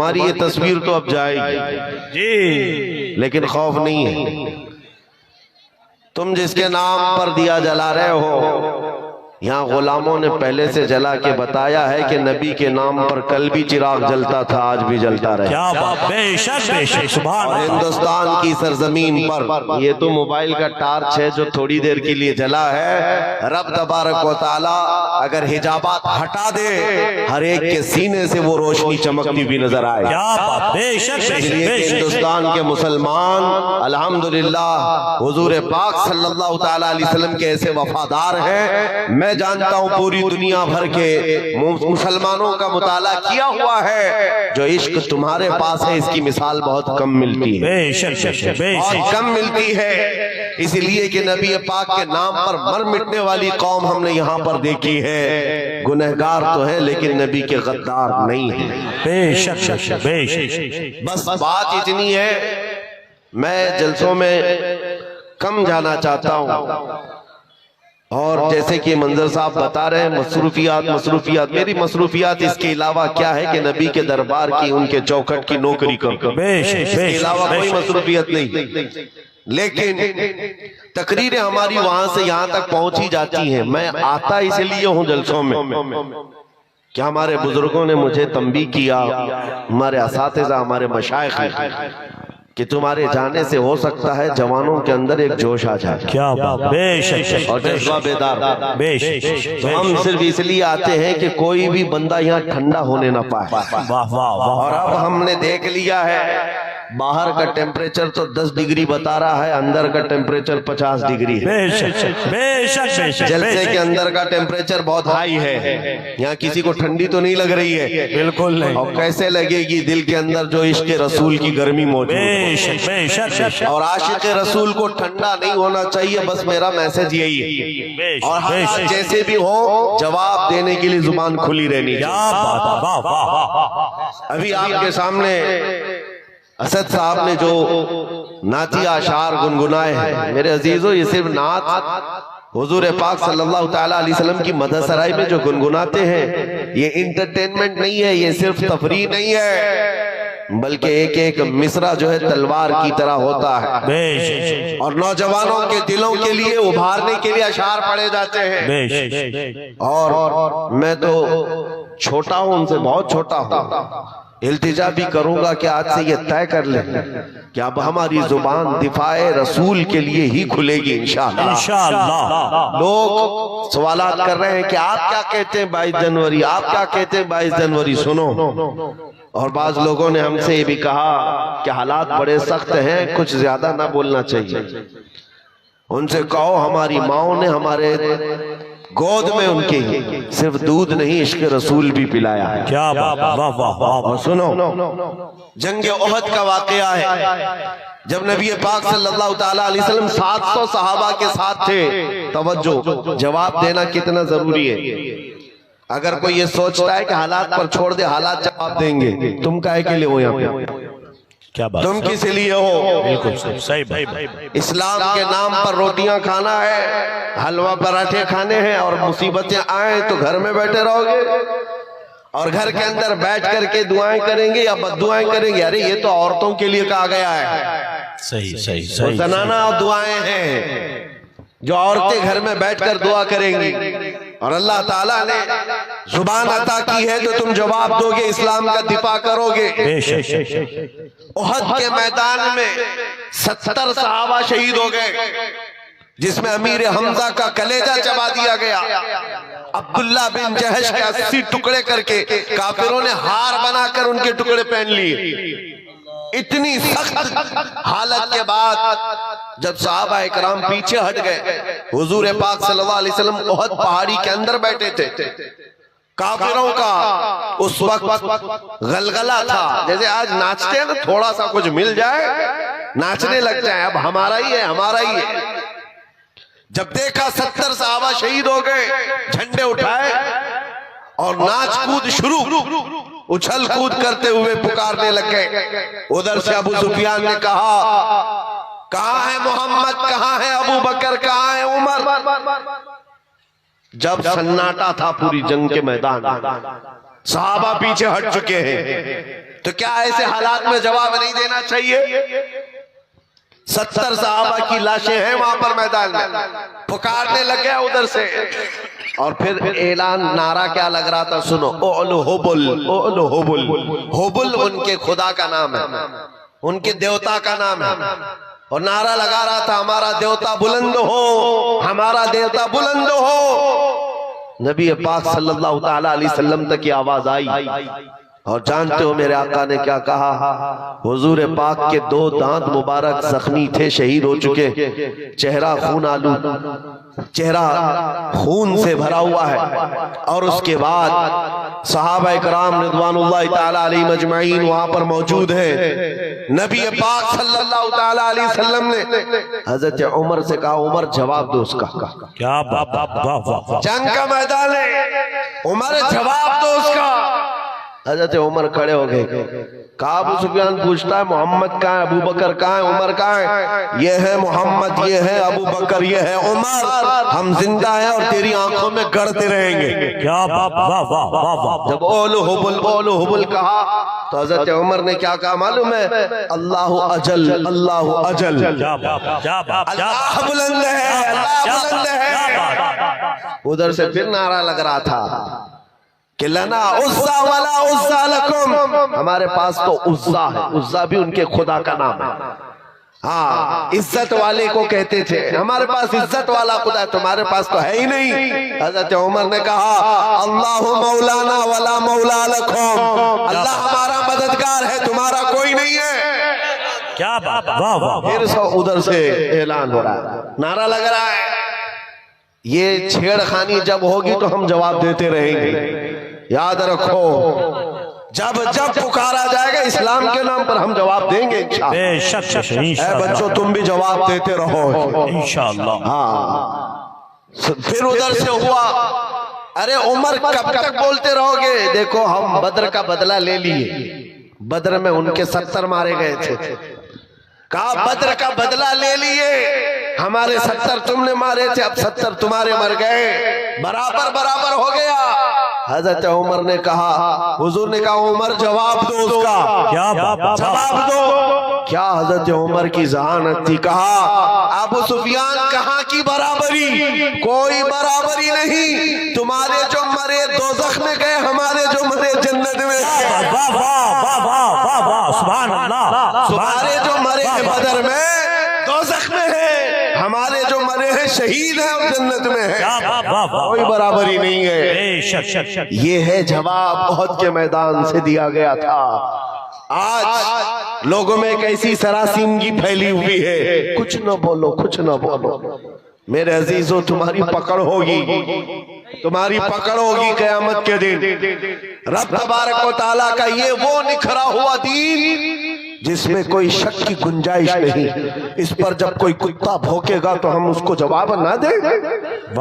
हमारी ये तस्वीर तो अब जाएगी जी, लेकिन खौफ नहीं है। तुम जिसके नाम पर दिया जला रहे हो, यहाँ गुलामों ने पहले से जला के बताया है कि नबी के नाम पर कल भी चिराग जलता था, आज भी जलता रहे। क्या बात, बेशक बेशक, सुभान और हिंदुस्तान की सरजमीन पर ये तो मोबाइल का टार्च है जो थोड़ी देर के लिए जला है। रब तबारक व तआला अगर हिजाबात हटा दे, हर एक के सीने से वो रोशनी चमकती हुई नजर आए। क्या बात, बेशक बेशक। हिंदुस्तान के मुसलमान अल्हम्दुलिल्लाह हुजूर पाक सल्लल्लाहु तआला अलैहि वसल्लम के ऐसे वफादार हैं। मैं जानता हूं पूरी दुनिया भर के मुसलमानों का मुताला किया हुआ है, जो इश्क तुम्हारे पास है इसकी मिसाल बहुत कम मिलती है, बहुत कम मिलती है। इसलिए कि नबी पाक के नाम पर मर मिटने वाली कौम हमने यहाँ पर देखी है। गुनहगार तो है लेकिन नबी के गद्दार नहीं है। बेशक बेशक। बस बात इतनी है, मैं जलसों में कम जाना चाहता हूँ। और जैसे कि मंजर साहब बता रहे हैं, मसरूफियात, मेरी मसरूफियात इसके अलावा क्या है कि नबी के दरबार की, उनके चौखट की नौकरी करो, इसके अलावा कोई मसरूफियत नहीं। लेकिन तकरीरें हमारी वहां से यहाँ तक पहुंची जाती हैं। मैं आता इसलिए हूँ जलसों में क्या हमारे बुजुर्गों ने मुझे तंबीह किया, हमारे असातिज़ा, हमारे मशाइख, कि तुम्हारे जाने से हो सकता है जवानों के अंदर एक जोश आ जाए। क्या बात, बेशक, और जज्बा बेदार। बेशक। तो हम सिर्फ इसलिए आते हैं कि कोई भी बंदा यहाँ ठंडा होने ना पाए। वाह वाह। और अब हमने देख लिया है बाहर का टेम्परेचर तो 10 डिग्री बता रहा है, अंदर का टेम्परेचर 50 डिग्री है। बेशक बेशक। जलसे के अंदर का टेम्परेचर बहुत हाई है। यहाँ किसी को ठंडी तो नहीं लग रही है, बिल्कुल नहीं। और कैसे लगेगी दिल के अंदर जो इश्क़ रसूल की गर्मी मौजूद है। और आशिक़ रसूल को ठंडा नहीं होना चाहिए, बस मेरा मैसेज यही है। और हालात जैसे भी हो, जवाब देने के लिए जुबान खुली रहनी चाहिए। अभी आपके सामने असद साहब ने जो नाती आशार गुनगुनाए हैं, मेरे अजीजों, ये सिर्फ नात हुजूर पाक सल्लल्लाहु तआला अलैहि वसल्लम की मदहसराई में जो गुनगुनाते हैं, ये इंटरटेनमेंट नहीं है, ये सिर्फ तफरीह नहीं है, बल्कि एक एक मिसरा जो है तलवार की तरह होता है। और नौजवानों के दिलों के लिए उभारने के लिए अशार पढ़े जाते हैं। और मैं तो छोटा हूं, उनसे बहुत छोटा हूं, इल्तिजा भी करूंगा कि आज से ये तय कर ले कि अब हमारी जुबान दिफाए रसूल के लिए ही खुलेगी इंशाअल्लाह। लोग सवालात कर रहे हैं कि आप क्या कहते हैं 22 जनवरी, आप क्या कहते हैं 22 जनवरी, सुनो। और बाज लोगों ने हमसे ये भी कहा कि हालात बड़े सख्त हैं, कुछ ज्यादा ना बोलना चाहिए। उनसे कहो हमारी माओ ने हमारे गोद में उनके सिर्फ दूध नहीं इश्क रसूल भी पिलाया है। क्या और सुनो, जंग ओहद का वाकया है, जब नबी पाक सल्लल्लाहु तआला अलैहि वसल्लम 700 सहाबा के साथ थे। तवज्जो, जवाब देना कितना जरूरी है। अगर कोई ये सोचता है कि हालात पर छोड़ दे, हालात जवाब देंगे, तुम काहे के लिए हो यहाँ पे? क्या बात, तुम किस लिए हो? बिल्कुल सही भाई। इस्लाम के नाम पर रोटियां खाना है, हलवा पराठे खाने हैं, और मुसीबतें आए तो घर में बैठे रहोगे और घर के अंदर बैठ करके दुआएं करेंगे या बद्दुआएं करेंगे? अरे ये तो औरतों के लिए कहा गया है। सही। ज़नाना और दुआएं हैं जो औरतें घर में बैठकर दुआ करेंगी। और अल्लाह ताला ने जुबान अता की है तो तुम जवाब दोगे, इस्लाम का दिफा करोगे। ओहद के मैदान में 70 सहाबा शहीद हो गए, जिसमें अमीर हमजा का कलेजा चबा दिया गया। अब्दुल्ला बिन जहश के 80 टुकड़े करके काफिरों ने हार बनाकर उनके टुकड़े पहन लिए। इतनी सख्त हालत के बाद जब सहाबा इकराम पीछे हट गए, हुजूर पाक सल्लल्लाहु अलैहि वसल्लम ओहद पहाड़ी के अंदर बैठे थे। काफिरों का उस वक्त गलगला था, जैसे आज नाचते हैं ना, थोड़ा सा कुछ मिल जाए नाचने लग जाए, अब हमारा ही है, हमारा ही है। जब देखा 70 सहाबा शहीद हो गए, झंडे उठाए और नाच कूद शुरू, उछल कूद करते हुए पुकारने लग गए। उधर से अबू सुफियान ने कहा, कहाँ है मोहम्मद, कहाँ है अबू बकर, कहाँ है उमर? जब सन्नाटा था पूरी जंग के मैदान, सहाबा पीछे हट चुके हैं, तो क्या ऐसे हालात में जवाब नहीं देना चाहिए? 70 सहाबा की लाशें हैं वहां पर मैदान में, पुकारने लग गया उधर से, और फिर ऐलान, नारा क्या लग रहा था, सुनो, ओलो होबुल, ओलो होबुल। होबुल उनके खुदा का नाम है, उनके देवता का नाम है, और नारा लगा रहा था, हमारा देवता बुलंद हो, हमारा देवता बुलंद हो। नबी पाक सल्लल्लाहु ताला अलैहि वसल्लम तक की आवाज आई, और जानते हो मेरे आका ने क्या कहा? हुजूर पाक के 2 दांत मुबारक जख्मी थे, शहीद हो चुके, चेहरा खून आलू, चेहरा खून से भरा हुआ है। और उसके बाद सहाबा इकराम रिदवानुल्लाह ताला अलैहिम अजमईन वहां पर मौजूद हैं। नबी पाक सल्लल्लाहु ताला अलैहि वसल्लम ने हजरत उमर से कहा, उमर जवाब दो उसका। क्या बात, जंग का मैदान है, उमर जवाब दो उसका। हजरत उमर खड़े हो गए, कहा, अबू सुफियान पूछता है, मोहम्मद कहाँ है, अबू बकर कहाँ है, उमर कहाँ है? ये है मोहम्मद, ये है अबू बकर, ये है उमर, हम जिंदा हैं और तेरी आंखों में गड़ते रहेंगे। क्या बात, वाह वाह वाह वाह। जब ओलो हुबुल कहा, तो हजरत उमर ने क्या कहा मालूम है? अल्लाह अजल, अल्लाह अजल, अल्लाह बुलंद है, अल्लाह बुलंद है। उधर से फिर नारा लग रहा था कि लना उज़्ज़ा वला उज़्ज़ा लकुम, हमारे पास तो उज़्ज़ा है, उज़्ज़ा भी उनके खुदा का नाम है। हाँ, इज्जत वाले को कहते थे, हमारे पास इज्जत वाला खुदा है, तुम्हारे पास तो है ही नहीं। हजरत उमर ने कहा, अल्लाहु मौलाना वला मौला लकुम, अल्लाह हमारा मददगार है, तुम्हारा कोई नहीं है। क्या बात, वाह वाह। फिर उधर से ऐलान हो रहा है, नारा लग रहा है। ये छेड़खानी जब होगी तो हम जवाब देते रहेंगे, याद रखो, जब जब पुकारा जाएगा इस्लाम के नाम पर हम जवाब देंगे इंशाअल्लाह। बच्चों तुम भी जवाब देते रहो इंशाअल्लाह। हाँ, फिर उधर से हुआ, अरे उमर कब तक बोलते रहोगे? देखो हम बद्र का बदला ले लिए, बद्र में उनके 70 मारे गए थे, कहा बद्र का बदला ले लिए, हमारे 70 तुमने मारे थे, अब 70 तुम्हारे मर गए, बराबर बराबर हो गया। हजरत उमर ने कहा, हुजूर ने कहा, उमर जवाब दो उसका। क्या बात, जवाब दो। क्या हजरत उमर की जहानत थी। कहा, अबू सुफियान कहाँ की बराबरी, कोई बराबरी नहीं, तुम्हारे जो मरे दोज़ख में गए, हमारे जो मरे जन्नत में। वाह वाह वाह वाह वाह, सुभान अल्लाह। तुम्हारे जो मरे हैं बदर में, दोज़ख में है, हमारे जो मरे हैं शहीद हैं और जन्नत में है, कोई बराबरी नहीं है। ये है जवाब ओहद के मैदान से दिया गया था। आज लोगों में एक ऐसी सरासीमगी फैली हुई है, कुछ न बोलो, कुछ न बोलो। मेरे अजीजों, तुम्हारी पकड़ होगी, तुम्हारी पकड़ होगी क़यामत के दिन। रब तबारक व तआला का ये वो निखरा हुआ दीन जिसमें कोई शक की गुंजाइश नहीं। इस पर जब कोई कुत्ता भौंकेगा तो हम उसको जवाब ना दें,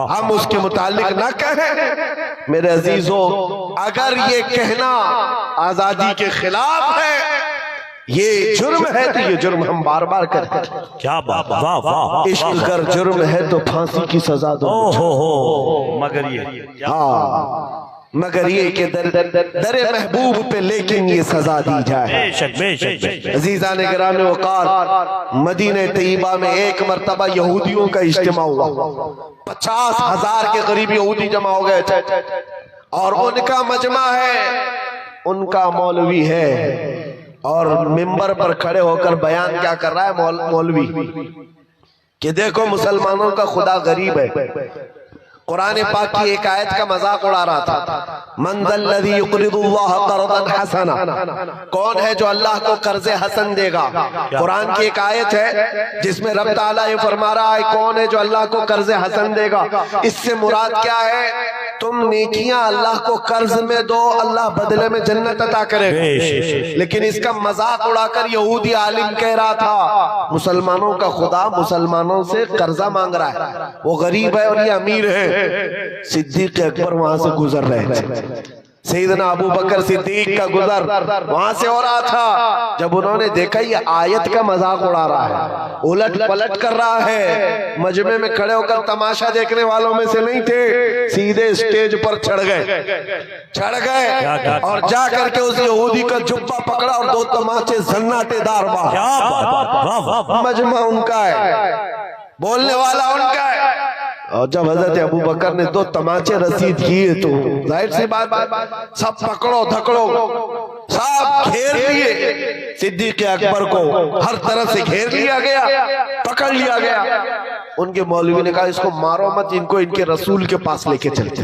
हम उसके मुतालिक ना कहें। मेरे अजीजों, अगर ये कहना आजादी के खिलाफ है, ये जुर्म है, तो ये जुर्म हम बार बार करते हैं। क्या बात, वाह वाह। इश्क अगर जुर्म है तो फांसी की सजा दो। हो, मगर ये, हाँ, मगर ये कि दरे महबूब पे लेकिन ये सजा दी जाए। बेशक बेशक। अजीजा ने गिराने वकार, मदीने तैयबा में एक मर्तबा यहूदियों का इज्तिमा हुआ, 50,000 के करीब यहूदी जमा हो गए थे, और उनका मजमा है, उनका मौलवी है, और मिंबर पर खड़े होकर बयान क्या कर रहा है मौलवी, कि देखो मुसलमानों का खुदा गरीब है। कुरान पाक की एक आयत का मजाक उड़ा रहा था, मंज़ल्लज़ी युक़रिदुल्लाह क़र्ज़न हसना, कौन है जो अल्लाह को कर्ज़े हसन देगा। कुरान की एक आयत है जिसमें रब ताला ये फरमा रहा है, कौन है जो अल्लाह को कर्ज़े हसन देगा। इससे मुराद क्या है? तुम नेकियां अल्लाह को कर्ज में दो, अल्लाह बदले में जन्नत अता करेगा। लेकिन इसका मजाक उड़ाकर यहूदी आलिम कह रहा था, मुसलमानों का खुदा मुसलमानों से कर्जा मांग रहा है, वो गरीब है और ये अमीर है। सिद्दीक अकबर वहां से गुजर रहे थे, सैयदना अबू बकर सिद्दीक का गुजर वहां से हो रहा था। जब उन्होंने देखा ये आयत का मजाक उड़ा रहा है, उलट पलट कर रहा है, मजमे में खड़े होकर तमाशा देखने वालों में से नहीं थे, सीधे स्टेज पर चढ़ गए और जा करके उस यहूदी का जुब्बा पकड़ा और 2 तमाचे सन्नाटेदार बाहर। मजमा उनका है, बोलने वाला उनका है। और जब हजरत अबू बकर ने 2 तमाचे रसीद किए तो जाहिर सी बात सब पकड़ो धकड़ो, सब घेर लिए। सिद्दीक अकबर को हर तरफ से घेर लिया गया, पकड़ लिया गया। उनके मौलवी ने कहा इसको मारो मत, इनको इनके रसूल के पास लेके चलते,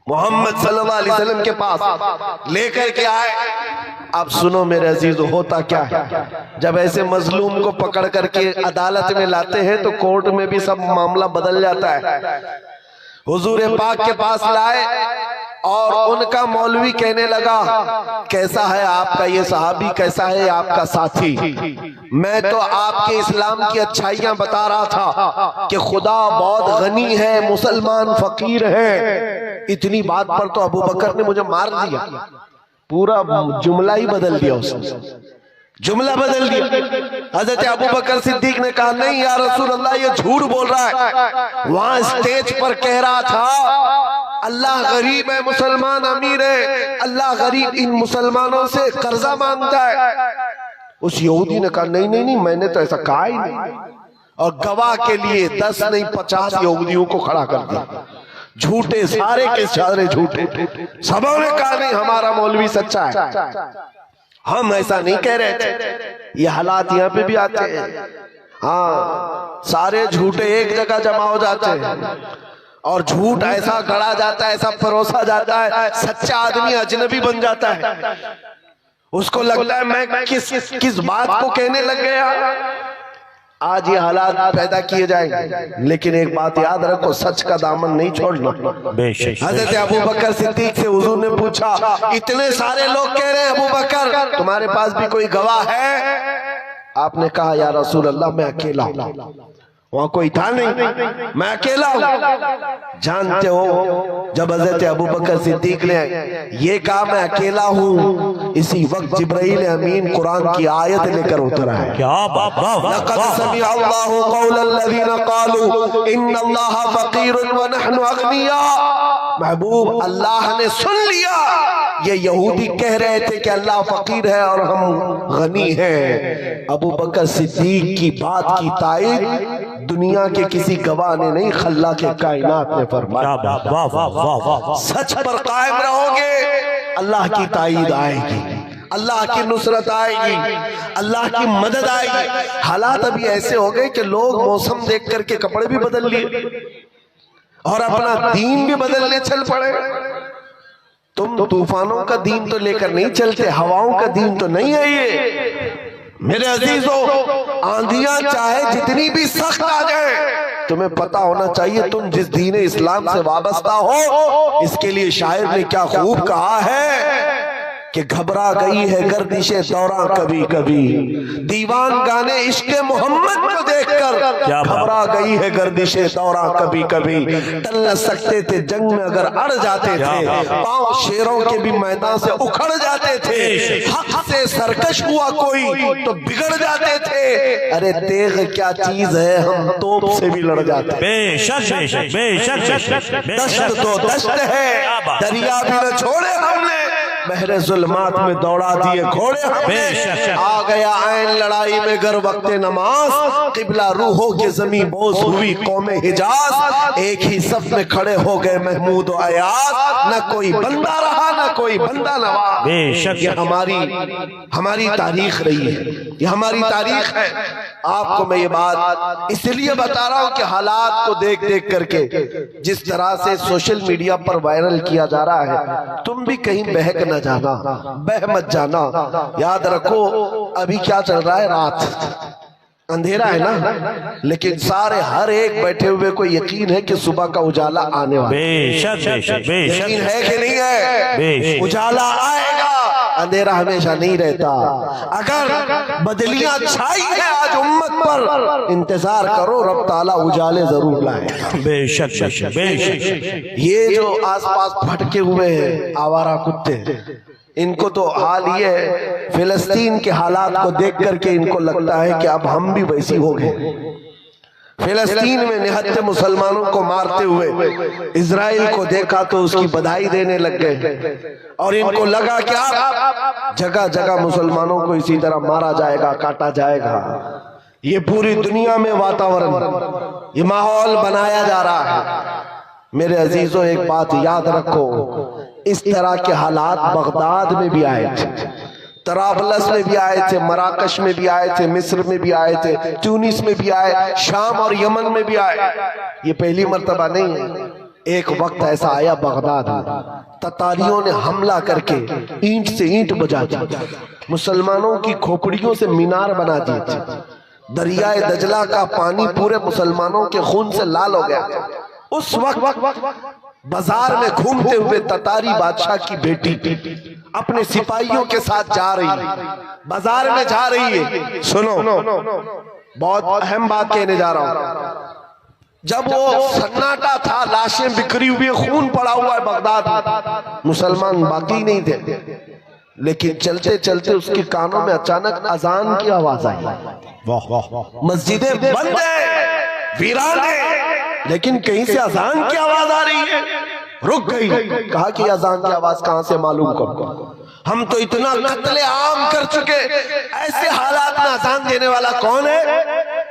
मोहम्मद सल्लल्लाहु अलैहि वसल्लम के पास लेकर के आए। अब सुनो मेरे अजीज, होता क्या है जब ऐसे मजलूम को पकड़ करके अदालत में लाते हैं तो कोर्ट में भी सब मामला बदल जाता है। हुजूर पाक के पास लाए और उनका मौलवी कहने लगा कैसा है आपका ये सहाबी, कैसा है आपका साथी। मैं तो आपके इस्लाम की अच्छाइयां बता रहा था कि खुदा बहुत गनी है, मुसलमान फकीर है। इतनी बात पर तो अबू बकर ने मुझे मार दिया, पूरा जुमला ही बदल दिया, उसने जुमला बदल दिया। हजरत अबू बकर सिद्दीक ने कहा नहीं या रसूल अल्लाह, ये झूठ बोल रहा है। वहां स्टेज पर कह रहा था अल्लाह गरीब है, मुसलमान अमीर है, अल्लाह गरीब इन मुसलमानों से कर्जा मांगता है। उस यहूदी ने कहा नहीं नहीं नहीं, मैंने तो ऐसा कहा ही नहीं। और गवाह के लिए 10 नहीं 50 यहूदियों को खड़ा कर दिया, झूठे सारे के सारे झूठे। सबों ने कहा नहीं हमारा मौलवी सच्चा है, हम ऐसा नहीं कह रहे थे। ये हालात यहाँ पे भी आते हैं। हाँ, सारे झूठे एक जगह जमा हो जाते हैं और झूठ ऐसा गढ़ा जाता है, ऐसा परोसा जाता है, सच्चा आदमी अजनबी बन जाता है। उसको लगता है मैं किस बात को कहने लग गया। आज ये हालात पैदा किए जाएंगे, लेकिन एक बात याद रखो, सच का दामन नहीं छोड़ना। हजरत अबू बकर सिद्दीक से हुजूर ने पूछा इतने सारे लोग कह रहे हैं अबू बकर तुम्हारे पास भी कोई गवाह है? आपने कहा या रसूल अल्लाह मैं अकेला हूं, वहां कोई था नहीं, मैं अकेला हूं। जानते हो जब हजरत अबू बकर सिद्दीक ने ये कहा मैं अकेला हूं, इसी वक्त जिब्राइल अमीन कुरान की आयत लेकर उतरा है। क्या बात, लक़द समिअ अल्लाहु क़ौलल लज़ीना क़ालू इन्नल्लाहा फ़क़ीरुन व नहनु अग़निया। महबूब, अल्लाह ने सुन लिया, ये यहूदी कह रहे थे कि अल्लाह फकीर है और हम गनी हैं। अबू बकर सिद्दीक की बात की तायीद दुनिया के किसी गवाह ने नहीं, खल्ला के कायनात ने फरमाया। सच पर कायम रहोगे, अल्लाह की तायीद आएगी, अल्लाह की नुसरत आएगी, अल्लाह की मदद आएगी। हालात अभी ऐसे हो गए कि लोग मौसम देख करके कपड़े भी बदल लिए और अपना दीन भी बदलने चल पड़े। तुम तूफानों का दीन तो लेकर नहीं चलते, हवाओं का दीन तो नहीं है ये। मेरे अजीजों, आंधियां चाहे जितनी भी सख्त आ जाए, तुम्हें पता होना चाहिए तुम जिस दीन इस्लाम से वाबस्ता हो। इसके लिए शायर ने क्या खूब कहा है कि घबरा गई है गर्दिशे दौरा कभी कभी, दीवान गाने इश्क़े मोहम्मद को देखकर घबरा गई है गर्दिशे दौरा कभी कभी। टल न सकते थे जंग में अगर अड़ जाते थे, पांव शेरों के भी मैदान से उखड़ जाते थे। हक से सरकश हुआ कोई तो बिगड़ जाते थे। अरे तेग क्या चीज है, हम तोप से भी लड़ जाते। बेशक बेशक बेशक, दश्त तो दश्त है, दरिया भी न छोड़े हमने, बहरे जुल्मात में दौड़ा दिए घोड़े हमने। आ गया ऐन लड़ाई में गर वक्ते नमाज, किबला रूहों की जमी बोस हुई कौमे हिजाज। एक ही सफ में खड़े हो गए महमूद और अयाज, न कोई बंदा रहा न कोई बंदा नवाज। ये हमारी तारीख रही है, ये हमारी तारीख है। आपको मैं ये बात इसलिए बता रहा हूं कि हालात को देख देख करके जिस तरह से सोशल मीडिया पर वायरल किया जा रहा है, तुम भी कहीं बहक न जाना, बह मत जाना। याद रखो अभी क्या चल रहा है, रात अंधेरा है ना, लेकिन सारे हर एक बैठे हुए को यकीन है कि सुबह का उजाला आने वाला है। यकीन है कि नहीं है? उजाला आएगा, अंधेरा हमेशा नहीं रहता। अगर बदलियां छाई है आज उम्मत पर, इंतजार करो रब ताला उजाले जरूर लाए। बेशक बेशक बेशक। ये जो आसपास भटके हुए हैं आवारा कुत्ते, इनको तो हाल ये है, फिलिस्तीन के हालात को देख करके इनको लगता है कि अब हम भी वैसी हो गए। फिलिस्तीन में निहत्थे मुसलमानों को मारते हुए इजराइल को देखा तो उसकी बधाई देने लग गए, और इनको लगा कि अब जगह जगह मुसलमानों को इसी तरह मारा जाएगा, काटा जाएगा। ये पूरी दुनिया में वातावरण, ये माहौल बनाया जा रहा है। मेरे अजीजों, एक बात याद रखो, इस तरह के हालात बगदाद में भी आए थे, तराबलस में भी आए थे, मराकश में भी आए थे, मिस्र में भी आए थे, ट्यूनिस में भी आए, शाम और यमन में भी आए। ये पहली मर्तबा नहीं है। एक वक्त ऐसा आया बगदाद में, ततारियों ने हमला करके ईंट से ईंट बजा दी, मुसलमानों की खोपड़ियों से मीनार बना दिए थे। दरियाए दजला का पानी पूरे मुसलमानों के खून से लाल हो गया। उस वक्त बाजार में घूमते हुए ततारी बादशाह की बेटी अपने सिपाहियों के साथ जा रही है, बाजार में जा रही है। सुनो, बहुत अहम बात कहने जा रहा हूं। जब वो सन्नाटा था, लाशें बिखरी हुई, खून पड़ा हुआ है बगदाद में, मुसलमान बाकी नहीं थे, लेकिन चलते चलते उसके कानों में अचानक अजान की आवाज आई। मस्जिदें बंद है, वीरान है, लेकिन कहीं से अजान की आवाज आ रही है। रुक गई, कहा कि अजान की आवाज कहां से मालूम करो, हम तो इतना कत्ले आम कर चुके, ऐसे हालात में अजान देने वाला कौन है?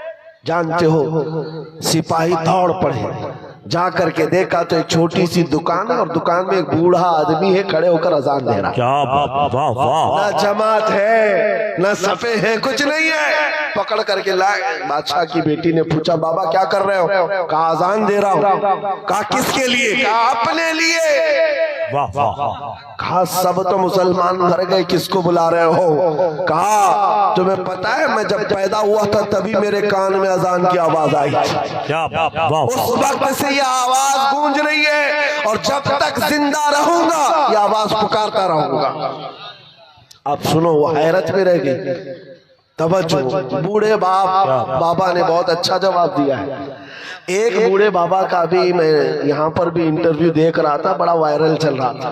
जानते हो, सिपाही दौड़ पड़े, जा करके देखा तो एक छोटी सी दुकान है, और दुकान में एक बूढ़ा आदमी है खड़े होकर अजान दे रहा। क्या वाह वाह। ना जमात है, ना सफे है, कुछ नहीं है। पकड़ करके लाए। बादशाह की बेटी ने पूछा, बाबा क्या कर रहे हो? कहा अजान दे रहा हूं। कहा किसके लिए? कहा अपने लिए। वाह वाह। कहा सब तो मुसलमान मर गए, किसको बुला रहे हो? कहा तुम्हें पता है मैं जब पैदा हुआ था तभी मेरे कान में अजान की आवाज आई। क्या वाह। उस वक्त से ये आवाज गूंज रही है, और जब तक जिंदा रहूंगा ये आवाज पुकारता रहूंगा। अब सुनो, वो हैरत में रह गई। तवज्जो, बूढ़े बाबा ने बहुत अच्छा जवाब दिया है। एक बूढ़े बाबा का भी मैं यहाँ पर भी इंटरव्यू देख रहा था, बड़ा वायरल चल रहा था।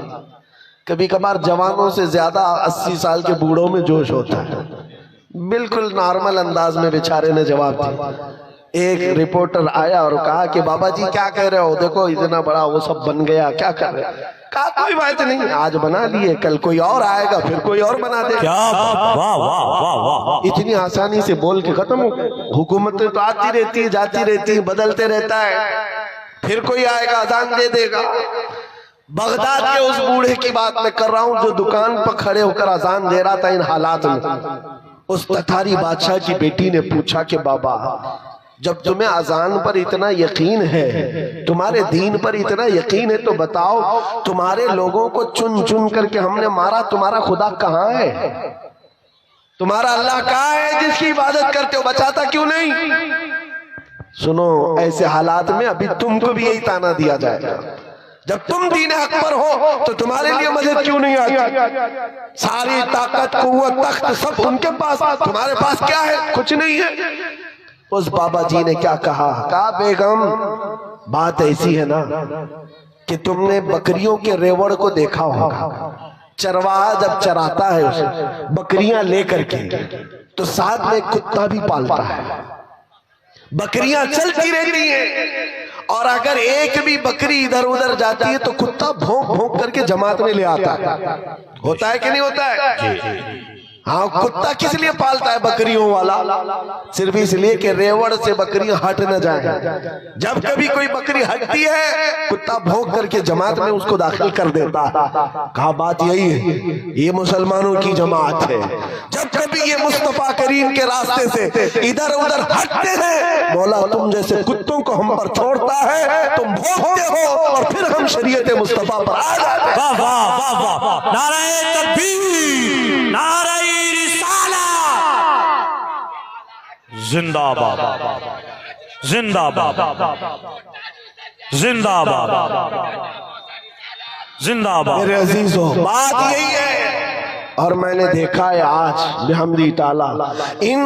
कभी कभार जवानों से ज्यादा 80 साल के बूढ़ों में जोश होता है। बिल्कुल नॉर्मल अंदाज में बेचारे ने जवाब दिया। एक रिपोर्टर आया और कहा कि बाबा जी क्या कह रहे हो, देखो इतना बड़ा वो सब बन गया, क्या कर रहे हो? कहा कोई बात नहीं, आज बना लिए, कल कोई और आएगा, फिर कोई और बना देगा। क्या वाह वाह वाह वाह। इतनी आसानी से बोल के खत्म हो गया। हुकूमतें तो आती रहती है, जाती रहती है, बदलते रहता है, फिर कोई आएगा अजान दे देगा। बगदाद के उस बूढ़े की बात मैं कर रहा हूं जो दुकान पर खड़े होकर अजान दे रहा था इन हालात में। उस ततारी बादशाह की बेटी ने पूछा कि बाबा जब तुम्हें अजान पर इतना यकीन है, तुम्हारे दीन पर इतना यकीन है, तो बताओ तुम्हारे लोगों को चुन चुन करके हमने मारा, तुम्हारा खुदा कहाँ है? तुम्हारा अल्लाह कहाँ है जिसकी इबादत करते हो? बचाता क्यों नहीं? सुनो, ऐसे हालात में अभी तुमको भी यही ताना दिया जाएगा। जब तुम दीन हक पर हो तो तुम्हारे लिए मदद क्यों नहीं आती? सारी ताकत, कुव्वत, तख्त सब उनके पास, तुम्हारे पास क्या है? कुछ नहीं है। उस बाबा जी ने क्या कहा? कहा बेगम बात ऐसी है ना कि तुमने बकरियों के रेवड़ को देखा होगा। चरवाहा जब चराता है उसे बकरियां लेकर के, तो साथ में कुत्ता भी पालता है। बकरियां चलती रहती हैं, और अगर एक भी बकरी इधर उधर जाती है तो कुत्ता भौंक भौंक करके जमात में ले आता है। होता है कि नहीं होता है? हाँ, कुत्ता किस लिए पालता है बकरियों वाला? सिर्फ इसलिए कि रेवड़ से बकरियां हट न जाएं। जब कभी कोई बकरी हटती है, कुत्ता भौंक करके जमात में उसको दाखिल कर देता है। कहा बात यही है, ये मुसलमानों की जमात है। जब कभी ये मुस्तफा करीम के रास्ते से इधर उधर हटते हैं, मौला तुम जैसे कुत्तों को हम पर छोड़ता है, तुम भौंकते हो और फिर हम शरीयत मुस्तफा पर आ जाते हैं। वाह वाह वाह वाह। नारे तकबीर, नारे जिंदाबाद जिंदाबाद जिंदाबाद जिंदाबाद। मेरे अजीजों, बात यही है और मैंने देखा है आज बिहम्दी ताला इन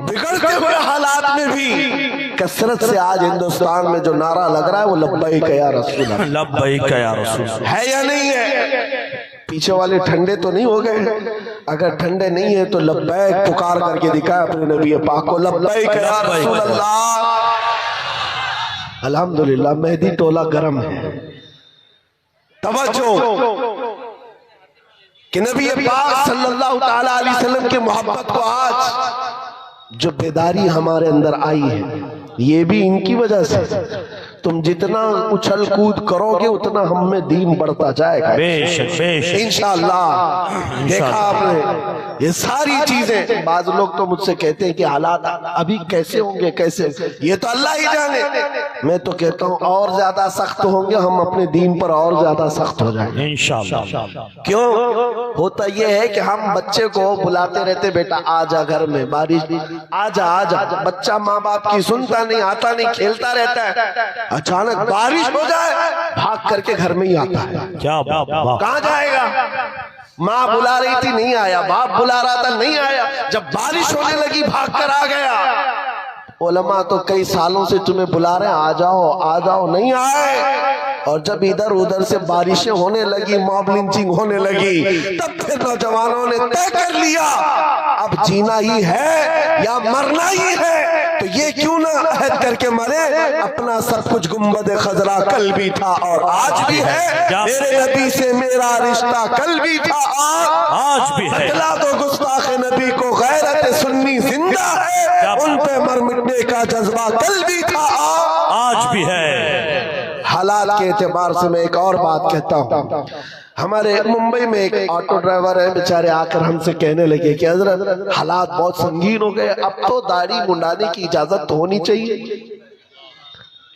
बिगड़ते हुए हालात में भी कसरत से आज हिंदुस्तान में जो नारा लग रहा है वो लब्बैक या रसूल अल्लाह, लब्बैक या रसूल है या नहीं है? पीछे वाले ठंडे तो नहीं हो गए? अगर ठंडे नहीं है तो लब्बैक पुकार करके दिखाया अपने नबी पाक को, लब्बैक या रसूल अल्लाह। अल्हम्दुलिल्लाह मेहदी टोला गरम है। तवज्जो कि नबी पाक सल्लल्लाहु ताला अलैहि वसल्लम के मोहब्बत को आज जो बेदारी हमारे अंदर आई है ये भी इनकी वजह से। तुम जितना उछल कूद करोगे उतना हम में दीन बढ़ता जाएगा इंशाअल्लाह। देखा आपने ये सारी चीजें। बाज लोग तो मुझसे कहते हैं कि हालात अभी कैसे होंगे, कैसे, ये तो अल्लाह ही जाने। मैं तो कहता हूँ और ज्यादा सख्त होंगे हम, अपने दीन पर और ज्यादा सख्त हो जाएंगे इंशाअल्लाह। क्यों होता ये है कि हम बच्चे को बुलाते रहते, बेटा आजा घर में, बारिश आजा आजा। बच्चा माँ बाप की सुनता नहीं, आता नहीं, खेलता रहता है। अचानक बारिश हो जाए भाग करके घर में ही आता है। क्या कहाँ जाएगा? माँ बुला रही थी नहीं आया, बाप बुला रहा था नहीं आया, जब बारिश होने लगी भाग कर आ गया। उलमा तो कई सालों से तुम्हें बुला रहे हैं आ जाओ आ जाओ, नहीं आए। और जब इधर उधर से बारिशें होने लगी, मॉब लिंचिंग होने लगी, तब फिर नौजवानों ने तय कर लिया अब जीना ही है या मरना ही है, तो ये क्यों ना अहद करके मरे। अपना सब कुछ गुम्बद खजरा कल भी था और आज भी है, मेरे नबी से मेरा रिश्ता कल भी था आज भी है। बतला दो गुस्ताख नबी को गैरत सुन्नी जिंदा है, उन पे मर मिटने का जज्बा कल भी था आज भी है। हालात के एतबार से मैं एक और बात कहता हूँ। हमारे मुंबई में एक ऑटो ड्राइवर है, बेचारे आकर हमसे कहने लगे कि हजरत हालात बहुत संगीन हो गए, अब तो दाढ़ी मुंडाने की इजाजत तो होनी चाहिए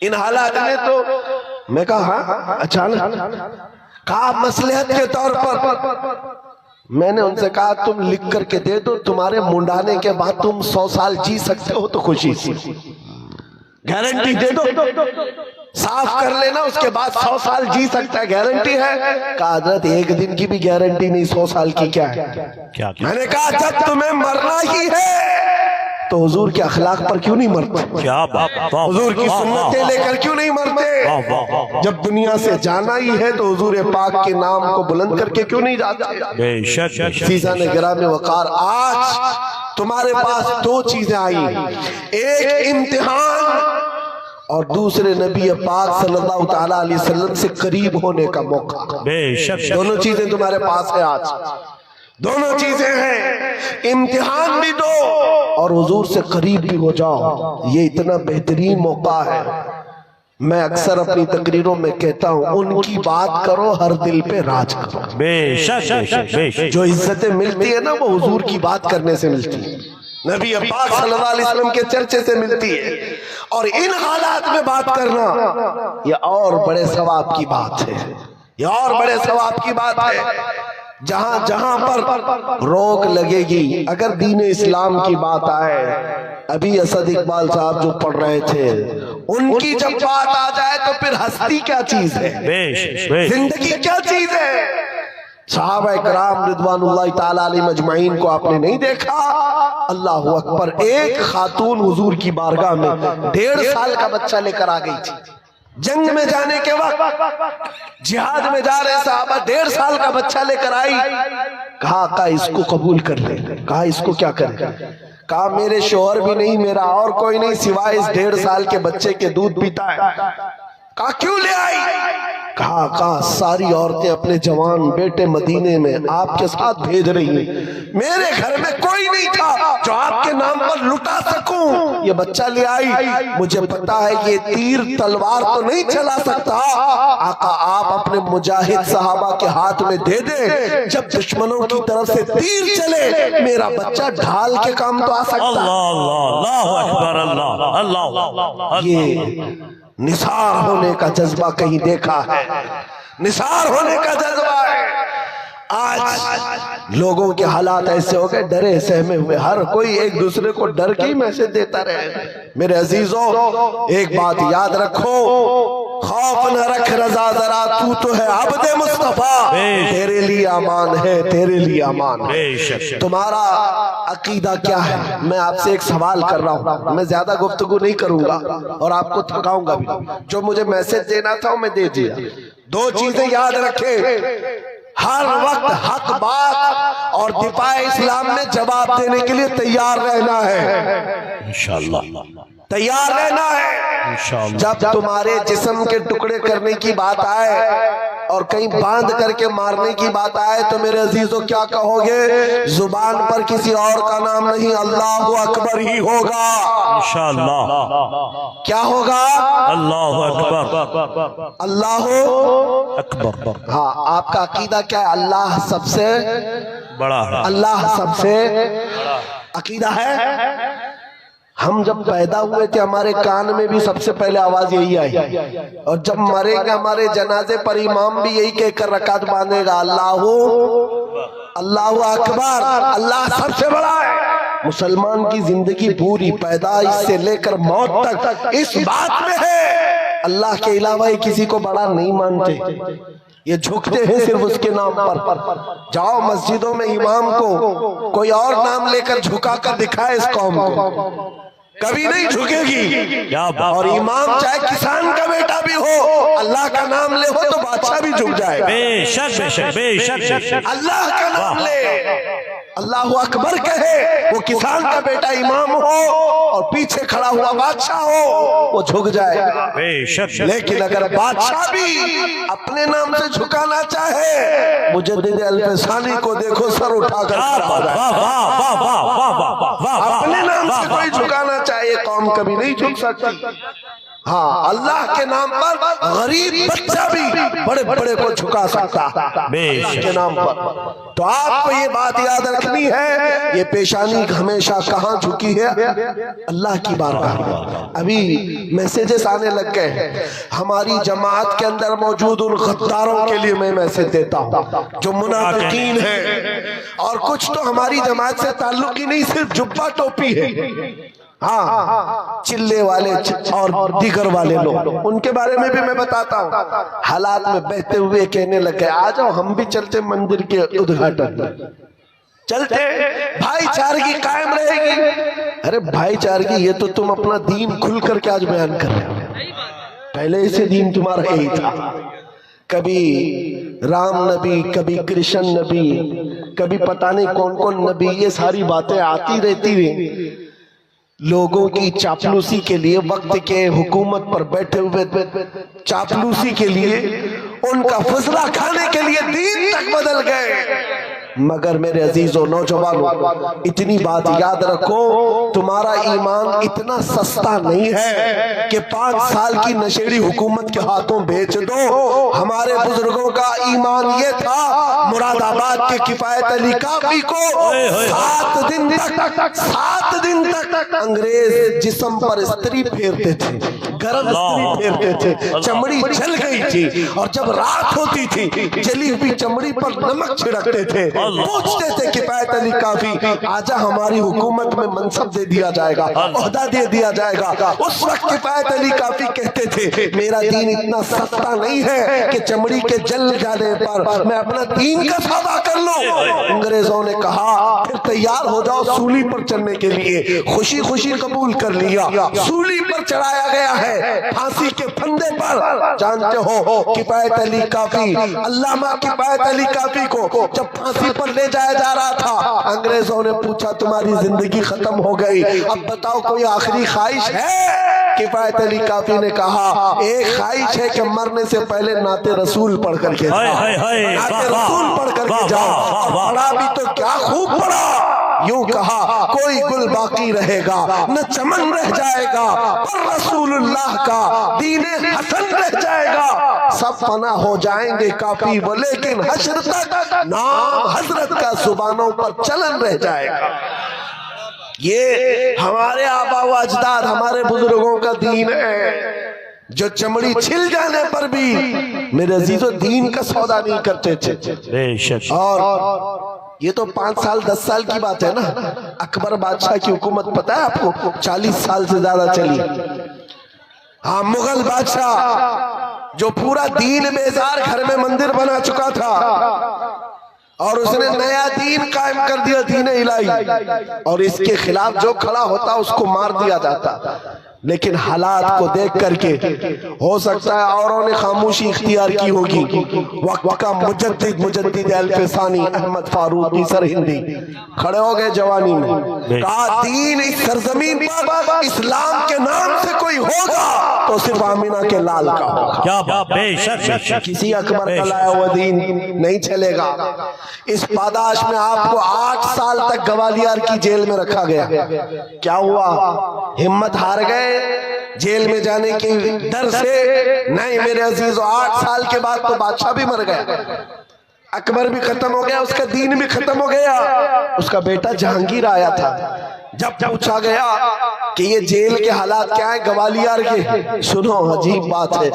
इन हालात में। तो मैं कहा हाँ, अचानक कहा मसलहत के तौर पर। मैंने उनसे कहा तुम लिख करके दे दो, तुम्हारे मुंडाने के बाद तुम 100 साल जी सकते हो तो खुशी से गारंटी दे दो, साफ कर लेना, उसके बाद 100 साल जी सकता है, गारंटी है। कहा हजरत एक दिन की भी गारंटी नहीं, 100 साल की क्या है? क्या? मैंने कहा जब तुम्हें मरना ही है तो हुजूर के अखलाक पर क्यों नहीं मरते? क्या बात, हुजूर की सुन्नतें लेकर क्यों नहीं मरते? जब दुनिया से जाना ही है तो हुजूर पाक के नाम को बुलंद करके क्यों नहीं जाते? बेशक। सीज़ान गिराम वकार, आज तुम्हारे पास 2 चीजें आई, एक इम्तिहान और दूसरे नबी पाक सल्लल्लाहु ताला अलैहि वसल्लम से करीब होने का मौका। बेशक दोनों चीजें तुम्हारे पास है आज, दोनों चीजें हैं, इम्तिहान भी दो और हुजूर से करीब भी हो जाओ। ये इतना बेहतरीन मौका है। मैं अक्सर अपनी तकरीरों में कहता हूँ उनकी बात करो हर दिल पे राज करो। बेशक। जो इज्जतें मिलती है ना वो हुजूर की बात करने से मिलती है, नबी पाक सल्लल्लाहु अलैहि वसल्लम के चर्चे से मिलती है। और इन हालात में बात करना ये और बड़े सवाब की बात है, ये और बड़े सवाब की बात है। जहां जहां पर रोक लगेगी, अगर दीन इस्लाम की बात आए, अभी असद इकबाल साहब जो पढ़ रहे थे उनकी जब बात आ जाए तो फिर हस्ती क्या चीज है, जिंदगी क्या चीज है। सहाबा इकराम रिदवानुल्लाह ताला अलैहिम अजमईन को आपने नहीं देखा? अल्लाहु अकबर, एक खातून हुजूर की बारगाह में 1.5 साल का बच्चा लेकर आ गई थी। जंग में जाने के वक्त जिहाद में जा रहे साहबा 1.5 साल का बच्चा लेकर आई। कहा इसको कबूल कर ले। कहा इसको क्या करे? कहा मेरे शोहर भी नहीं, मेरा और कोई नहीं सिवाय इस 1.5 साल के बच्चे के दूध पीता है। कहा क्यों ले आई? कहा सारी औरतें अपने जवान बेटे मदीने में आपके साथ भेज रही हैं, मेरे घर में कोई नहीं था जो आपके नाम पर लुटा सकूं, ये बच्चा ले आई। मुझे पता है ये तीर तलवार तो नहीं चला सकता, आका आप अपने मुजाहिद सहाबा के हाथ में दे दे, जब दुश्मनों की तरफ से तीर चले मेरा बच्चा ढाल के काम तो आ सकता है। ये निसार होने का जज्बा कहीं देखा है? निसार होने का जज्बा है। आज लोगों के हालात ऐसे हो गए, डरे सहमे हुए, हर कोई एक दूसरे को डर के ही मैसेज देता रहे। मेरे अजीजों एक बात याद रखो, खौफ न रख रजा जरा, तू तो है अब्दे मुस्तफा, तेरे लिए अमान है, तेरे लिए अमान है। तुम्हारा अकीदा क्या है? मैं आपसे एक सवाल कर रहा हूँ, मैं ज्यादा गुफ्तगू नहीं करूंगा और आपको थकाऊंगा भी। जो मुझे मैसेज देना था वो मैं दे दिया। दो चीजें याद रखे, हर वक्त हक बात और दिफाए इस्लाम में जवाब देने के लिए तैयार रहना है, इंशाअल्लाह तैयार रहना है। जब तुम्हारे जिस्म के टुकड़े करने की बात आए और कहीं बांध करके मारने की बात आए तो मेरे अजीजों क्या कहोगे? जुबान पर किसी और का नाम नहीं, अल्लाह अकबर ही होगा। इंशाअल्लाह क्या होगा? अल्लाह अकबर, अल्लाह अकबर। हाँ, आपका अकीदा क्या है? अल्लाह सबसे बड़ा है, अल्लाह सबसे अकीदा है। हम जब पैदा हुए थे हमारे कान में भी सबसे पहले आवाज यही आई, और जब मरेंगे हमारे जनाजे पर इमाम भी यही कहकर रकात बांधेगा, अल्लाह अकबर, अल्लाह सबसे बड़ा है। मुसलमान की जिंदगी पूरी पैदाइश से लेकर मौत तक इस बात में है, अल्लाह के अलावा ही किसी को बड़ा नहीं मानते। ये झुकते हैं सिर्फ उसके नाम पर। जाओ मस्जिदों में इमाम को कोई और नाम लेकर झुका कर दिखाए इस कौम को, कभी नहीं झुकेगी। और इमाम चाहे किसान का बेटा भी हो, अल्लाह का नाम ले हो तो बादशाह भी झुक जाए। बेशक बेशक बेशक, अल्लाह का नाम ले, अल्लाह अकबर कहे, वो किसान का बेटा इमाम हो और पीछे खड़ा हुआ बादशाह हो, वो झुक जाएगा। बेशक। लेकिन अगर बादशाह भी अपने नाम से झुकाना चाहे, मुजद्दिद अल-फसानी को देखो सर उठाकर अपने नाम से कोई झुकाना चाहे, कौम कभी नहीं झुक सकती। हाँ, अल्लाह के नाम पर गरीब बच्चा भी बड़े बड़े को झुका सकता अल्लाह के नाम पर। तो आपको ये बात याद रखनी है, ये पेशानी हमेशा कहाँ झुकी है? अल्लाह की बारगाह। अभी मैसेजेस आने लग गए हैं, हमारी जमात के अंदर मौजूद उन गद्दारों के लिए मैं मैसेज देता हूँ जो मुनाफिकीन है, और कुछ तो हमारी जमात से ताल्लुक ही नहीं, सिर्फ जुब्बा टोपी है। हाँ, चिल्ले वाले और दीगर वाले लोग, उनके बारे में भी मैं बताता हूँ। हालात में बहते हुए कहने लगे, आ जाओ हम भी चलते मंदिर के उद्घाटन में, चलते, भाईचारगी कायम रहेगी। अरे भाईचारगी, ये तो तुम अपना दीन खुल करके आज बयान कर रहे हो, पहले से दीन तुम्हारा यही था। कभी राम नबी, कभी कृष्ण नबी, कभी पता नहीं कौन कौन नबी, ये सारी बातें आती रहती हैं लोगों की चापलूसी के लिए, वक्त के हुकूमत पर बैठे हुए चापलूसी के लिए, उनका फजला खाने के लिए दीन तक बदल गए। मगर मेरे अजीजों नौजवानों, इतनी बात याद रखो, तुम्हारा ईमान इतना सस्ता नहीं है कि 5 साल की नशेड़ी हुकूमत के हाथों बेच दो। हमारे बुजुर्गों का ईमान ये था, मुरादाबाद के किफायत अली काफी को 7 दिन तक अंग्रेज जिस्म पर स्त्री फेरते थे, गरम स्त्री फेरते थे, चमड़ी जल गई थी, और जब रात होती थी जली हुई चमड़ी पर नमक छिड़कते थे। पूछते थे किफायत अली काफी, आजा हमारी हुकूमत में मनसब दे दिया जाएगा, ओहदा दे दिया जाएगा। उस वक्त किफायत अली काफी कहते थे, मेरा दीन इतना सस्ता नहीं है कि चमड़ी के जल जाने पर मैं अपना दीन का सौदा कर लूं। अंग्रेजों ने कहा, फिर तैयार हो जाओ सूली पर चढ़ने के लिए। खुशी खुशी कबूल कर लिया, सूली पर चढ़ाया गया है, फांसी के फंदे पर। जानते हो किफायत अली काफी, अल्लामा किफायत अली काफी को जब फांसी पर ले जाया जा रहा था, अंग्रेजों ने पूछा तुम्हारी जिंदगी खत्म हो गई, अब बताओ कोई आखिरी ख्वाहिश है? किफायत अली काफी ने कहा, एक ख्वाहिश है कि मरने से पहले नाते रसूल पढ़ करके नाते रसूल पढ़ करके जाओ। पढ़ा भी तो क्या खूब पढ़ा। यूं कहा, कोई गुल बाकी रहेगा न चमन रह जाएगा, पर रसूलुल्लाह का दीने हसन रह जाएगा। सब फना हो जाएंगे काफी वो, लेकिन हश्र तक नाम हजरत का जुबानों पर चलन रह जाएगा। ये हमारे आबा व अजदाद, हमारे बुजुर्गों का दीन है, जो चमड़ी छिल जाने पर भी मेरे अजीजों दीन का सौदा नहीं करते थे। और ये तो 5 साल 10 साल की बात है ना। अकबर बादशाह की हुकूमत पता है आपको 40 साल से ज्यादा चली। हाँ, मुगल बादशाह जो पूरा दीन बेजार घर में मंदिर बना चुका था और उसने नया दीन कायम कर दिया, दीन इलाही, और इसके खिलाफ जो खड़ा होता उसको मार दिया जाता। लेकिन हालात को देख करके हो सकता है औरों ने खामोशी इख्तियार की होगी। वक्त का मुजद्दिद अल्फसानी अहमद फारूकी सरहिंदी खड़े हो गए जवानी में, कहा दीन इस सरजमीन पर इस्लाम के नाम से कोई होगा तो सिर्फ आमिना के लाल का होगा। क्या बात, बेशक किसी अकबर का लाया हुआ दीन नहीं चलेगा। इस पादाश में आपको 8 साल तक ग्वालियर की जेल में रखा गया। क्या हुआ? हिम्मत हार गए जेल में जाने के डर से? नहीं मेरे अजीजों, 8 साल के बाद तो बादशाह भी मर गया, अकबर भी खत्म हो गया, उसका दीन भी खत्म हो गया। उसका बेटा जहांगीर आया था। जब पूछा गया कि ये जेल के हालात क्या है ग्वालियर के, सुनो अजीब बात है,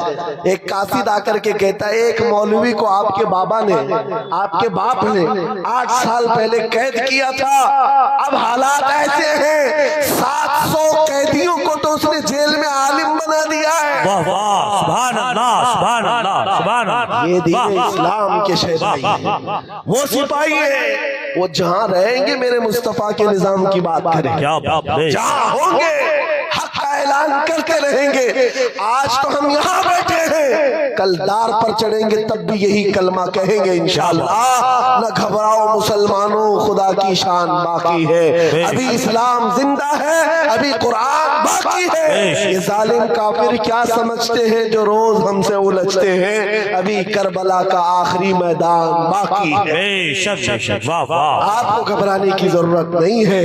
एक कासिद आकर के कहता है एक मौलवी को आपके बाबा ने, आपके बाप ने 8 साल पहले कैद किया था। अब हालात ऐसे हैं 700 कैदियों को तो उसने जेल में आलिम बना दिया है। वाह वाह, सुभान अल्लाह, सुभान अल्लाह, सुभान अल्लाह। ये दीन इस्लाम के शहदाई है, वो सिपाही है, वो जहां रहेंगे मेरे मुस्तफा के निजाम की बात करें, क्या बात, जहां होंगे हक का ऐलान करते रहेंगे। आज तो हम यहाँ बैठे हैं, कल दार पर चढ़ेंगे तब भी यही कलमा कहेंगे इंशाअल्लाह। न घबराओ मुसलमानों, खुदा की शान बाकी है, अभी इस्लाम जिंदा है, अभी कुरान बाकी है। ये जालिम काफिर क्या समझते हैं जो रोज हमसे उलझते हैं, अभी करबला का आखिरी मैदान बाकी है। वाह वाह, आपको घबराने की जरूरत नहीं है,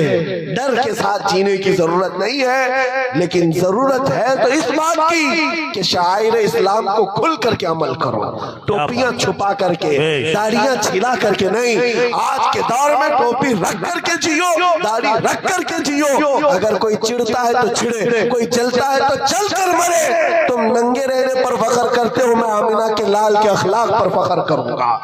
डर के साथ जीने की जरूरत नहीं है, लेकिन जरूरत है तो इस बात की कि शायर इस्लाम को खुल करके अमल करो। टोपियां छुपा करके, दाढ़ियां छिला करके नहीं, आज के दौर में टोपी रख करके जियो, दाढ़ी रख करके जियो। अगर कोई चिढ़ता है तो चिढ़े, कोई जलता है तो जल कर मरे। तुम नंगे रहने पर फख्र करते हो, मैं आमिना के लाल के अखलाक पर फख्र करूंगा।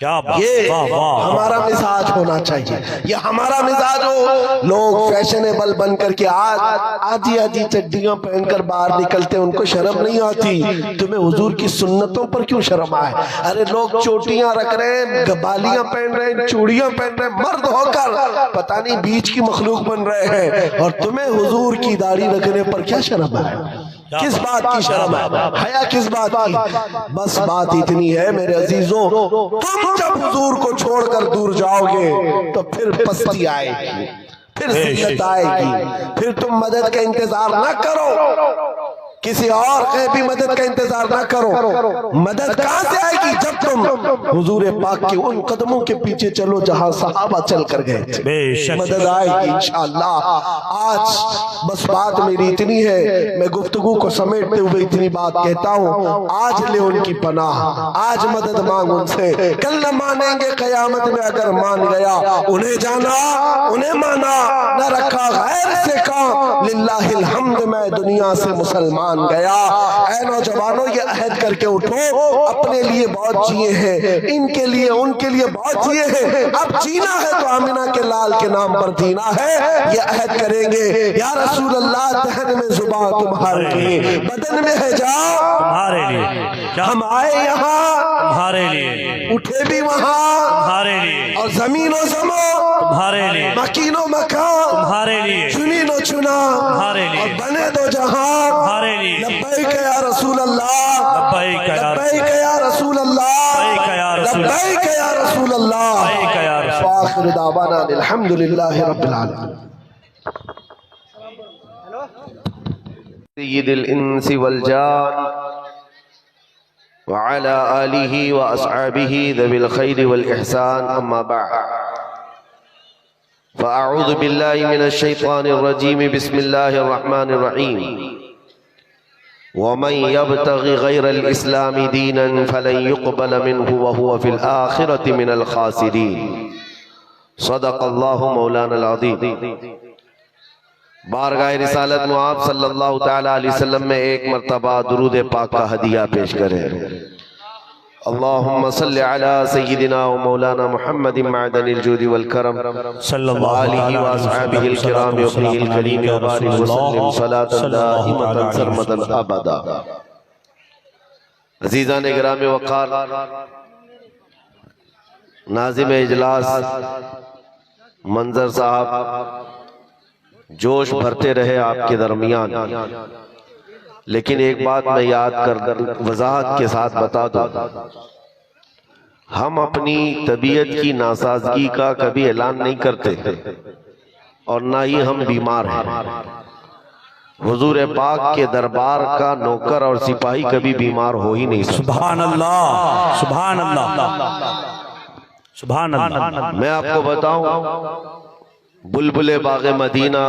क्या ये हमारा मिजाज होना चाहिए, ये हमारा मिजाज हो। लोग फैशनेबल बन करके आज आधी आधी चड्डियां पहनकर बाहर निकलते, उनको शर्म नहीं आती। तुम्हें हुजूर की सुन्नतों पर क्यों शर्म आए? अरे लोग चोटियां रख रहे हैं, बालियां पहन रहे हैं, चूड़ियां पहन रहे हैं, मर्द होकर पता नहीं बीच की मखलूक बन रहे हैं, और तुम्हें हुजूर की दाढ़ी रखने पर क्या शर्म आए? किस बात की शर्म है? हया किस बात की? बस बात इतनी है मेरे अजीजों, तुम जब हुजूर को छोड़कर दूर जाओगे तो फिर पस्ती आएगी, फिर जिल्लत आएगी, फिर तुम मदद का इंतजार ना करो, किसी और की मदद का इंतजार ना करो। मदद कहां से आएगी? जब तुम हुजूर पाक के उन कदमों के पीछे चलो जहां सहाबा चल कर गए थे, मदद आएगी इंशाअल्लाह। आज बस बात मेरी इतनी है, मैं गुफ्तगू को समेटते हुए इतनी बात कहता हूँ, आज ले उनकी पनाह, आज मदद मांग उनसे, कल न मानेंगे कयामत में अगर मान गया। उन्हें जाना, उन्हें माना, न रखा गैर से काम, लिल्लाहिल हम्द मैं दुनिया से मुसलमान गया। ऐ नौजवानों, ये अहद करके उठो, अपने लिए बहुत जिए हैं, इनके लिए उनके लिए बहुत जिए हैं, अब जीना है तो आमिना के लाल के नाम पर जीना है। ये अहद करेंगे, या रसूल अल्लाह दहन में जुबान तुम्हारे, बदन में है जाओ तुम्हारे लिए, हम आए यहाँ तुम्हारे लिए, उठे भी वहाँ तुम्हारे लिए, और जमीनो जमो तुम्हारे लिए, मकीनो मकान तुम्हारे लिए, चुनी नो चुना तुम्हारे लिए, और बने दो जहां तुम्हारे लिए। लब्बैक या रसूल अल्लाह, लब्बैक या लब्बैक या रसूल अल्लाह, लब्बैक या रसूल अल्लाह, लब्बैक या रसूल अल्लाह। लब्बैक या रसूल अल्लाह। आखिर दावाना अल्हम्दुलिल्लाहि रब्बिल आलमीन। सय्यिदिल इंसी वल जान व अला आलिहि व अस्हाबिहि ज़विल खैरि वल इहसान, अम्मा बअद। फ़अऊज़ु बिल्लाहि मिनश शैतानिर रजीम, बिस्मिल्लाहिर रहमानिर रहीम। वमन यब्तगि गैरल इस्लामी दीनन फलन युक़बल मिन्हु व हुवा फ़िल आखिरति मिनल खासिरीन। सदक़ल्लाहु मौलानल अज़ीम। बारगाह रिसालत में आप सल्लल्लाहु तआला अलैहि वसल्लम में एक मर्तबा दुरूद पाक का हदिया पेश करें। अल्लाहुम्मा सल्लि अला सय्यिदिना व मौलाना मुहम्मदिन मअदनिल जुदी वल करम सल्लल्लाहु अलैहि व अस्हाबिहिल किराम व अहलिल करीम व बारिक व सल्लिम सलातन दाइमतन सरमदन अबदा। अजीज़ान गिरामी वक़ार, नाज़िम इजलास मंजर साहब जोश भरते रहे आपके दरमियान, लेकिन एक बात मैं याद कर वजाहत के साथ बता दूं, हम अपनी तबीयत की नासाजगी का कभी ऐलान नहीं करते और ना ही हम बीमार हैं। हुजूर पाक के दरबार का नौकर और सिपाही कभी बीमार हो ही नहीं सकता। सुभान अल्लाह, सुभान अल्लाह, सुभान अल्लाह। मैं आपको बताऊं, बुलबुले बागे मदीना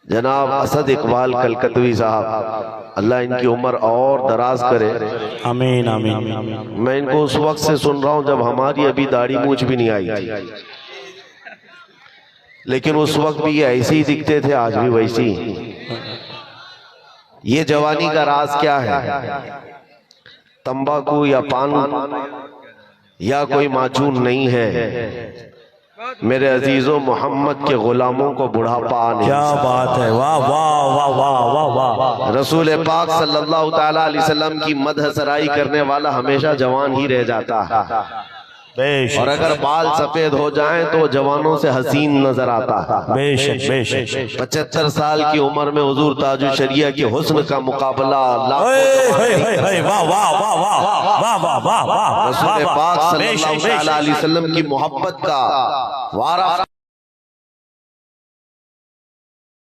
जनाब असद इकबाल कलकतवी साहब, अल्लाह इनकी उम्र और दराज करे। आमीन आमीन। मैं इनको उस वक्त से सुन रहा हूं जब हमारी अभी दाढ़ी मूछ भी नहीं आई थी, लेकिन उस वक्त भी ये ऐसे ही दिखते थे, आज भी वैसे ही। ये जवानी का राज क्या है? तंबाकू या पान या कोई माजून नहीं है मेरे अजीजों, मोहम्मद के गुलामों को बुढ़ापा नहीं। क्या बात है, वाह वाह वाह वाह वाह वाह। रसूल पाक सल्लल्लाहु ताला अलैहि वसल्लम की मदह सराई करने वाला हमेशा जवान ही रह जाता है, और अगर बाल सफेद हो जाएं तो जवानों से हसीन नजर आता है। बेशक बेशक। 75 साल की उम्र में हुजूर ताजुल शरिया के हुस्न का मुकाबला वाह वाह वाह वाह वाह वाह वाह। रसूल पाक सल्लल्लाहु अलैहि वसल्लम की मोहब्बत का वारा